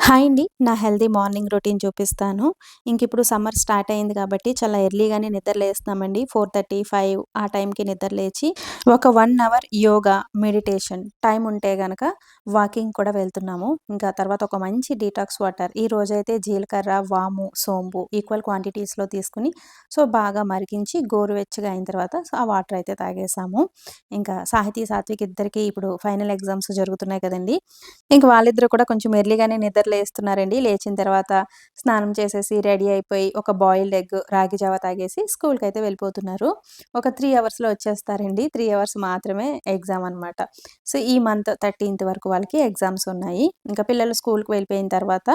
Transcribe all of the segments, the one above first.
Hi అండి. నా healthy morning routine చూపిస్తాను. ఇంకిప్పుడు సమ్మర్ స్టార్ట్ అయింది కాబట్టి చాలా ఎర్లీగానే నిద్ర లేస్తున్నామండి. 4:30, 5 ఆ టైంకి నిద్ర లేచి ఒక 1 అవర్ యోగా, మెడిటేషన్ టైం ఉంటే గనక వాకింగ్ కూడా వెళ్తున్నాము. ఇంకా తర్వాత ఒక మంచి డీటాక్స్ వాటర్ ఈ రోజైతే జీలకర్ర, వాము, సోంపు ఈక్వల్ క్వాంటిటీస్‌లో తీసుకొని బాగా మరిగించి గోరువెచ్చగా అయిన తర్వాత ఆ వాటర్ అయితే తాగేసాము. ఇంకా సాహితీ, సాత్విక్ ఇద్దరికీ ఇప్పుడు ఫైనల్ ఎగ్జామ్స్ జరుగుతున్నాయి కదండీ! ఇంక వాళ్ళిద్దరూ కూడా కొంచెం ఎర్లీగానే నిద్ర లేస్తున్నారండి. లేచిన తర్వాత స్నానం చేసేసి రెడీ అయిపోయి ఒక బాయిల్డ్ ఎగ్, రాగి జావ తాగేసి స్కూల్‌కైతే వెళ్ళిపోతున్నారు. ఒక 3 అవర్స్‌లో వచ్చేస్తారండి. 3 అవర్స్ మాత్రమే ఎగ్జామ్ అనమాట. ఈ మంత్ 13థ్ వరకు వాళ్ళకి ఎగ్జామ్స్ ఉన్నాయి. ఇంకా పిల్లలు స్కూల్‌కి వెళ్ళిపోయిన తర్వాత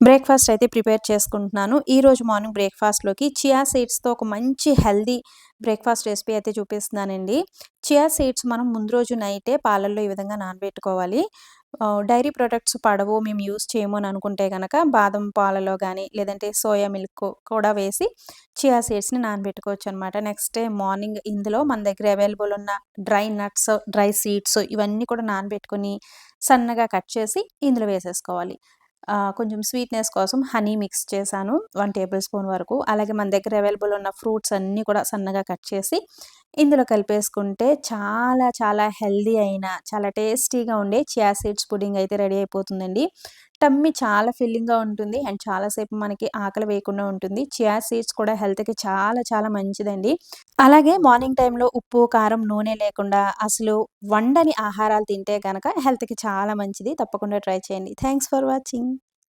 బ్రేక్‌ఫాస్ట్ అయితే ప్రిపేర్ చేసుకుంటున్నాను. ఈరోజు మార్నింగ్ బ్రేక్‌ఫాస్ట్‌లోకి చియా సీడ్స్‌తో ఒక మంచి హెల్తీ బ్రేక్‌ఫాస్ట్ రెసిపీ అయితే చూపిస్తున్నానండి. చియా సీడ్స్ మనం ముందు రోజు నైటే పాలల్లో ఈ విధంగా నానబెట్టుకోవాలి. డైరీ ప్రొడక్ట్స్ పడవు, మేము యూజ్ చేయము అని అనుకుంటే గనక బాదం పాలలో గానీ, లేదంటే సోయా మిల్క్ కూడా వేసి చియా సీడ్స్‌ని నానబెట్టుకోవచ్చనమాట. నెక్స్ట్ డే మార్నింగ్ ఇందులో మన దగ్గర అవైలబుల్ ఉన్న డ్రై నట్స్, డ్రై సీడ్స్ ఇవన్నీ కూడా నానబెట్టుకొని సన్నగా కట్ చేసి ఇందులో వేసేసుకోవాలి. కొంచెం స్వీట్‌నెస్ కోసం హనీ మిక్స్ చేశాను 1 టేబుల్ స్పూన్ వరకు. అలాగే మన దగ్గర అవైలబుల్ ఉన్న ఫ్రూట్స్ అన్నీ కూడా సన్నగా కట్ చేసి ఇందులో కలిపేసుకుంటే చాలా చాలా హెల్తీ అయిన, చాలా టేస్టీగా ఉండే చియా సీడ్స్ పుడ్డింగ్ అయితే రెడీ అయిపోతుందండి. టమ్మీ చాలా ఫిల్లింగ్‌గా ఉంటుంది అండ్ చాలా సేపు మనకి ఆకలి వేయకుండా ఉంటుంది. చియా సీడ్స్ కూడా హెల్త్‌కి చాలా చాలా మంచిదండి. అలాగే మార్నింగ్ టైమ్‌లో ఉప్పు, కారం, నూనె లేకుండా అసలు వండని ఆహారాలు తింటే గనక హెల్త్‌కి చాలా మంచిది. తప్పకుండా ట్రై చేయండి. Thanks for watching.